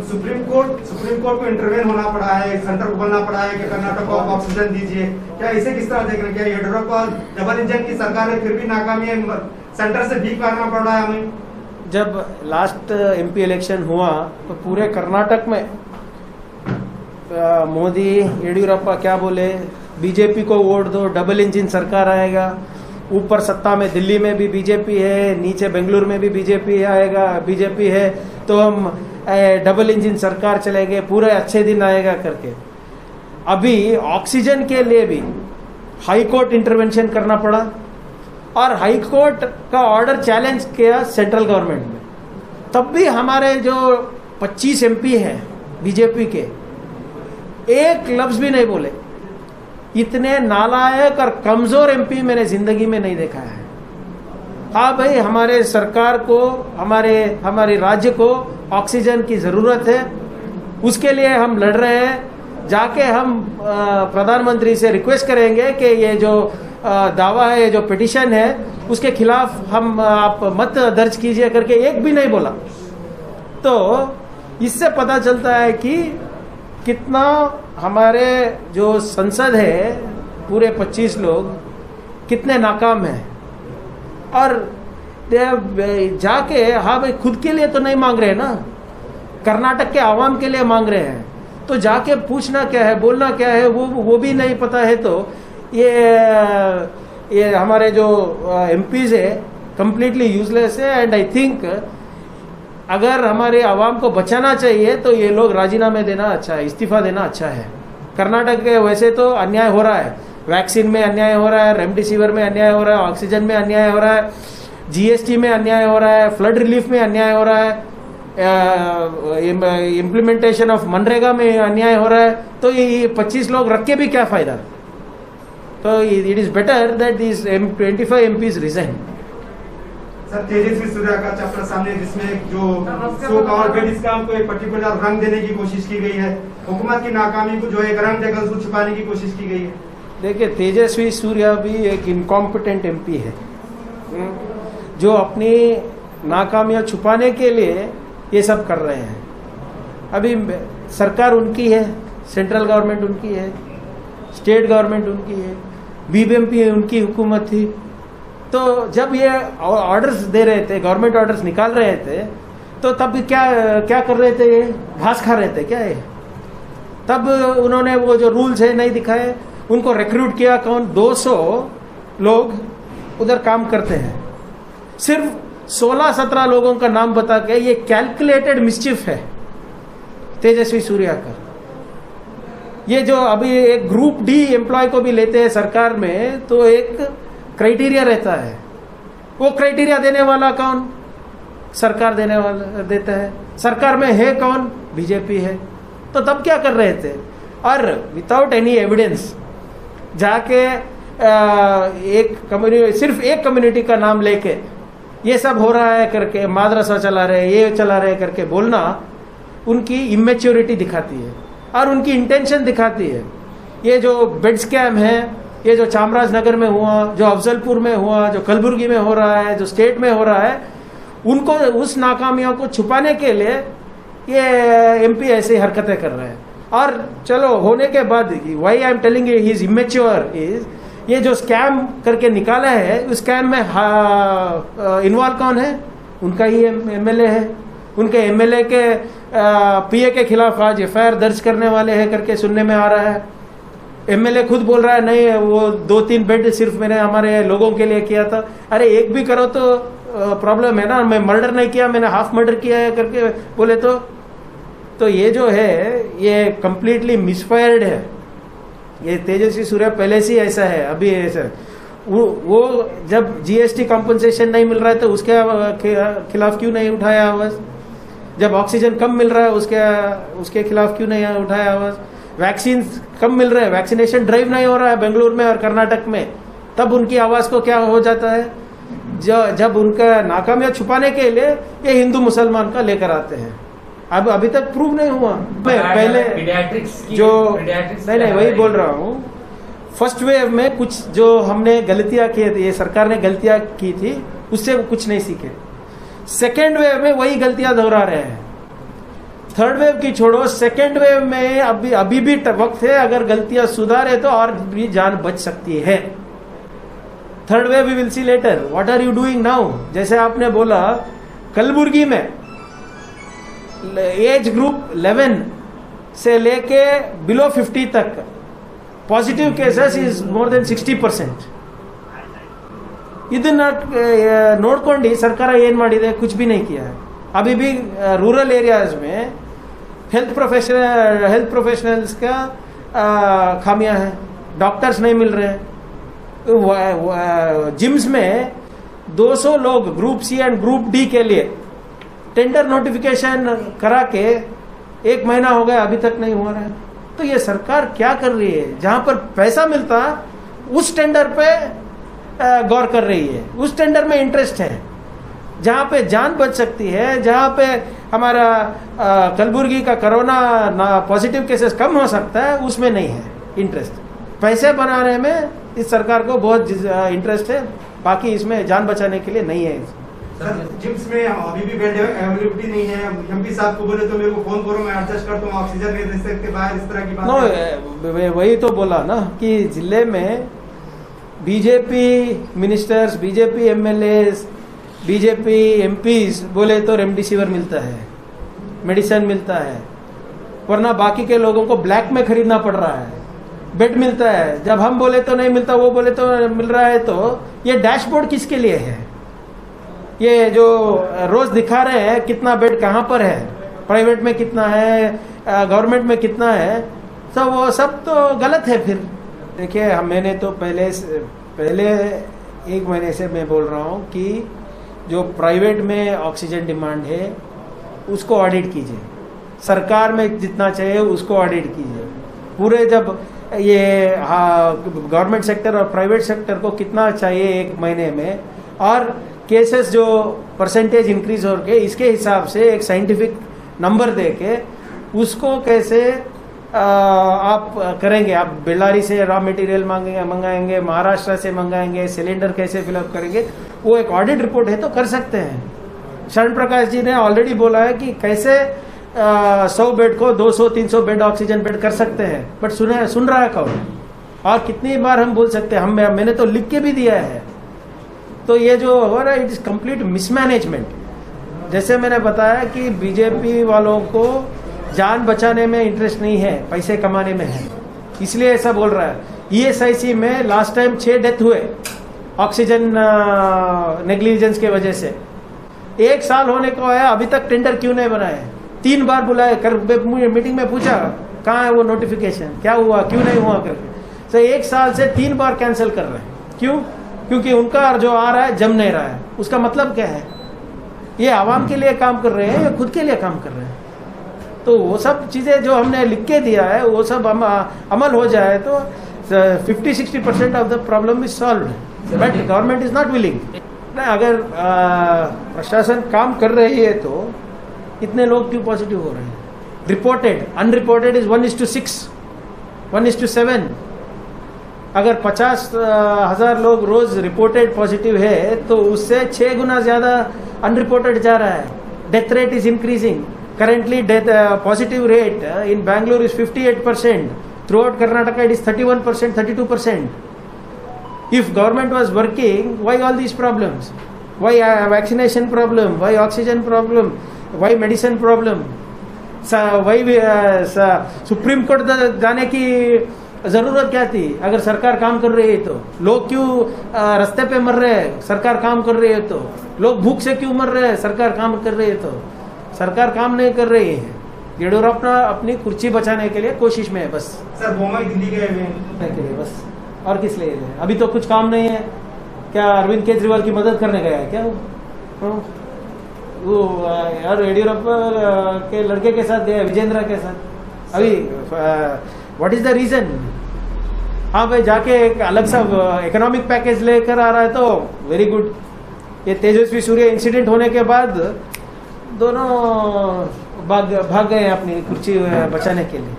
Supreme court को intervene होना पड़ा है, सेंटर को बोलना पड़ा है कि कर्नाटक को ऑक्सीजन दीजिए। क्या इसे किस तरह देख रहे हैं? क्या येडियुरप्पा डबल इंजन की सरकार है, फिर भी नाकामी है, सेंटर से भीख मांगना पड़ रहा है हमें? जब लास्ट एमपी इलेक्शन हुआ तो पूरे कर्नाटक में मोदी येडियुरप्पा क्या बोले, बीजेपी को वोट दो, डबल इंजन सरकार आएगा। ऊपर सत्ता में दिल्ली में भी बीजेपी है, नीचे बेंगलुरु में भी बीजेपी है, तो हम डबल इंजन सरकार चलेंगे, पूरे अच्छे दिन आएगा करके। अभी ऑक्सीजन के लिए भी हाई कोर्ट इंटरवेंशन करना पड़ा और हाई कोर्ट का ऑर्डर चैलेंज किया सेंट्रल गवर्नमेंट में। तब भी हमारे जो 25 एमपी हैं बीजेपी के, एक लफ्ज भी नहीं बोले। इतने नालायक और कमजोर एमपी मैंने जिंदगी में नहीं देखा है। हाँ भाई, हमारे सरकार को, हमारे राज्य को ऑक्सीजन की जरूरत है, उसके लिए हम लड़ रहे हैं। जाके हम प्रधानमंत्री से रिक्वेस्ट करेंगे कि ये जो दावा है, ये जो पिटीशन है, उसके खिलाफ आप मत दर्ज कीजिए करके एक भी नहीं बोला। तो इससे पता चलता है कि कितना हमारे जो संसद है, पूरे 25 लोग कितने नाकाम हैं। और जाके हाँ भाई, खुद के लिए तो नहीं मांग रहे ना, कर्नाटक के आवाम के लिए मांग रहे हैं। तो जाके पूछना क्या है, बोलना क्या है, वो भी नहीं पता है। तो ये हमारे जो एमपीज है कंप्लीटली यूजलेस है। एंड आई थिंक अगर हमारे आवाम को बचाना चाहिए तो ये लोग राजीनामे देना अच्छा है, इस्तीफा देना अच्छा है। कर्नाटक के वैसे तो अन्याय हो रहा है, वैक्सीन में अन्याय हो रहा है, रेमडेसिविर में अन्याय हो रहा है, ऑक्सीजन में अन्याय हो रहा है, जीएसटी में अन्याय हो रहा है, फ्लड रिलीफ में अन्याय हो रहा है, इम्प्लीमेंटेशन ऑफ मनरेगा में अन्याय हो रहा है। तो ये 25 लोग रख के भी क्या फायदा? तो it is better that this 25 MPs resign. Sir, Tejasvi Surya का चैप्टर सामने, जिसमें जो सो कॉल्ड बेड स्कैम को एक पर्टिकुलर रंग देने की कोशिश की गई है, हुकूमत की नाकामी को जो एक रंग देकर उसको छुपाने की कोशिश की गई है। देखिए, तेजस्वी सूर्या भी एक इनकॉम्पिटेंट एमपी है जो अपनी नाकामियां छुपाने के लिए ये सब कर रहे हैं। अभी सरकार उनकी है, सेंट्रल गवर्नमेंट उनकी है, स्टेट गवर्नमेंट उनकी है, बीबीएमपी उनकी हुकूमत थी। तो जब ये ऑर्डर्स दे रहे थे, गवर्नमेंट ऑर्डर्स निकाल रहे थे, तो तब क्या कर रहे थे? ये घास खा रहे थे क्या? ये तब उन्होंने वो जो रूल्स है नहीं दिखाए, उनको रिक्रूट किया। कौन? 200 लोग उधर काम करते हैं, सिर्फ 16-17 लोगों का नाम बता के। ये कैलकुलेटेड मिस्चिफ है तेजस्वी सूर्या का। ये जो अभी एक ग्रुप डी एम्प्लॉय को भी लेते हैं सरकार में, तो एक क्राइटेरिया रहता है। वो क्राइटेरिया देने वाला कौन? सरकार देता है। सरकार में है कौन? बीजेपी है। तो तब क्या कर रहे थे? और विदाउट एनी एविडेंस जाके सिर्फ एक कम्युनिटी का नाम लेके ये सब हो रहा है करके, मादरसा चला रहे, ये चला रहे करके बोलना उनकी इमेच्योरिटी दिखाती है और उनकी इंटेंशन दिखाती है। ये जो बेड स्कैम है, ये जो चामराजनगर में हुआ, जो अफजलपुर में हुआ, जो कलबुर्गी में हो रहा है, जो स्टेट में हो रहा है, उनको उस नाकामियों को छुपाने के लिए ये एमपी ऐसी हरकतें कर रहे हैं। और चलो होने के बाद, why I am telling you he is immature, is ये जो स्कैम करके निकाला है, उस स्कैम में इन्वॉल्व कौन है? उनका ही एमएलए है। उनके एमएलए के पीए के खिलाफ आज एफआईआर दर्ज करने वाले हैं करके सुनने में आ रहा है। एमएलए खुद बोल रहा है नहीं, वो 2-3 बेड सिर्फ मैंने हमारे लोगों के लिए किया था। अरे एक भी करो तो प्रॉब्लम है ना, मैं मर्डर नहीं किया, मैंने हाफ मर्डर किया है करके बोले तो ये जो है ये कंप्लीटली मिसफायर्ड है। ये तेजस्वी सूर्या पहले से ही ऐसा है, अभी ऐसा। वो जब जीएसटी कॉम्पनसेशन नहीं मिल रहा है तो उसके खिलाफ क्यों नहीं उठाया आवाज? जब ऑक्सीजन कम मिल रहा है उसके खिलाफ क्यों नहीं उठाया आवाज? वैक्सीन कम मिल रहे हैं, वैक्सीनेशन ड्राइव नहीं हो रहा है बेंगलुरु में और कर्नाटक में, तब उनकी आवाज को क्या हो जाता है? जब उनका नाकामियां छुपाने के लिए ये हिंदू मुसलमान का लेकर आते हैं। अब अभी तक प्रूव नहीं हुआ। पहले जो नहीं वही बोल रहा हूँ, फर्स्ट वेव में कुछ जो हमने गलतियां की, ये सरकार ने गलतियां की थी, उससे कुछ नहीं सीखे। सेकेंड वेव में वही गलतियां दोहरा रहे हैं। थर्ड वेव की छोड़ो, सेकेंड वेव में अभी भी वक्त है, अगर गलतियां सुधारे तो और भी जान बच सकती है। Third wave we will see later. What are you doing now? जैसे आपने बोला कलबुर्गी में एज ग्रुप 11 से लेके बिलो 50 तक positive cases is more than 60%। ಇದನ್ನ ನೋಡ್ಕೊಂಡು ಸರ್ಕಾರ ಏನ್ ಮಾಡಿದೆ? कुछ भी नहीं किया है। अभी भी रूरल एरियाज में हेल्थ प्रोफेशनल्स का खामियां हैं, डॉक्टर्स नहीं मिल रहे हैं। जिम्स में 200 लोग group C and group D के लिए टेंडर नोटिफिकेशन करा के 1 महीना हो गया, अभी तक नहीं हो रहा है। तो ये सरकार क्या कर रही है? जहां पर पैसा मिलता उस टेंडर पे गौर कर रही है, उस टेंडर में इंटरेस्ट है। जहां पे जान बच सकती है, जहां पे हमारा कलबुर्गी का कोरोना पॉजिटिव केसेस कम हो सकता है, उसमें नहीं है इंटरेस्ट। पैसे बनाने में इस सरकार को बहुत इंटरेस्ट है, बाकी इसमें जान बचाने के लिए नहीं है। सर जिम्स में अभी भी बेड अवेलेबिलिटी नहीं है। एमपी साहब को बोले तो मेरे को फोन करो, मैं एडजस्ट करता हूँ, ऑक्सीजन नहीं दे सकते बाहर, इस तरह की बात। नो, वही तो बोला ना कि जिले में BJP ministers, BJP MLAs, BJP MPs बोले तो रेमडेसिविर मिलता है, मेडिसिन मिलता है, वरना बाकी के लोगों को ब्लैक में खरीदना पड़ रहा है। बेड मिलता है, जब हम बोले तो नहीं मिलता, वो बोले तो मिल रहा है। तो ये डैशबोर्ड किसके लिए है? ये जो रोज दिखा रहे हैं कितना बेड कहाँ पर है, प्राइवेट में कितना है, गवर्नमेंट में कितना है, तो वो सब तो गलत है। फिर देखिए, मैंने तो पहले 1 महीने से मैं बोल रहा हूँ कि जो प्राइवेट में ऑक्सीजन डिमांड है उसको ऑडिट कीजिए, सरकार में जितना चाहिए उसको ऑडिट कीजिए। पूरे जब ये गवर्नमेंट सेक्टर और प्राइवेट सेक्टर को कितना चाहिए 1 महीने में, और केसेस जो परसेंटेज इंक्रीज हो के, इसके हिसाब से एक साइंटिफिक नंबर दे के उसको कैसे आप करेंगे। आप बेल्लारी से रॉ मटेरियल मंगाएंगे, महाराष्ट्र से मंगाएंगे, सिलेंडर कैसे फिलअप करेंगे, वो एक ऑडिट रिपोर्ट है तो कर सकते हैं। शरण प्रकाश जी ने ऑलरेडी बोला है कि कैसे 100 बेड को 200-300 बेड ऑक्सीजन बेड कर सकते हैं, बट सुन रहा है कौन? और कितनी बार हम बोल सकते हैं? मैंने तो लिख के भी दिया है। तो ये जो हो रहा है, इट इज कंप्लीट मिसमैनेजमेंट। जैसे मैंने बताया कि बीजेपी वालों को जान बचाने में इंटरेस्ट नहीं है, पैसे कमाने में है, इसलिए ऐसा बोल रहा है। ईएसआईसी में लास्ट टाइम 6 डेथ हुए ऑक्सीजन नेग्लिजेंस के वजह से। 1 साल होने को आया, अभी तक टेंडर क्यों नहीं बनाए? 3 बार बुलाए, मीटिंग में पूछा कहाँ है वो नोटिफिकेशन, क्या हुआ, क्यों नहीं हुआ करके। तो 1 साल से 3 बार कैंसिल कर रहे हैं। क्यों? क्योंकि उनका जो आ रहा है जम नहीं रहा है। उसका मतलब क्या है? ये आवाम के लिए काम कर रहे हैं या खुद के लिए काम कर रहे हैं? तो वो सब चीजें जो हमने लिख के दिया है वो सब अमल हो जाए तो 50-60% of the problem is solved, but government is not willing. अगर प्रशासन काम कर रही है तो इतने लोग क्यों पॉजिटिव हो रहे हैं? Reported, unreported is 1:6, 1:7। अगर 50,000 लोग रोज रिपोर्टेड पॉजिटिव है तो उससे 6 गुना ज्यादा अनरिपोर्टेड जा रहा है। Death rate is increasing. Currently, positive rate in Bangalore is 58%. Throughout Karnataka, it is 31%, 32%. If government was working, why all these problems? Why vaccination problem? Why oxygen problem? Why medicine problem? Why Supreme Court जाने की जरूरत क्या थी? अगर सरकार काम कर रही है तो लोग क्यों रास्ते पे मर रहे हैं? सरकार काम कर रही है तो लोग भूख से क्यों मर रहे हैं? सरकार काम कर रही है तो सरकार काम नहीं कर रही है। येडियुरप्पा अपनी कुर्सी बचाने के लिए कोशिश में है बस। सर बोम्बई दिल्ली गए हुए के लिए बस, और किस लिए गए? अभी तो कुछ काम नहीं है। क्या अरविंद केजरीवाल की मदद करने गया है क्या वो यार येडियुरप्पा के लड़के के साथ गया, विजेंद्र के साथ। अभी व्हाट इज द रीजन? हाँ भाई, जाके एक अलग सा इकोनॉमिक पैकेज लेकर आ रहा है तो वेरी गुड। ये तेजस्वी सूर्य इंसिडेंट होने के बाद दोनों भाग गए अपनी कुर्सी बचाने के लिए।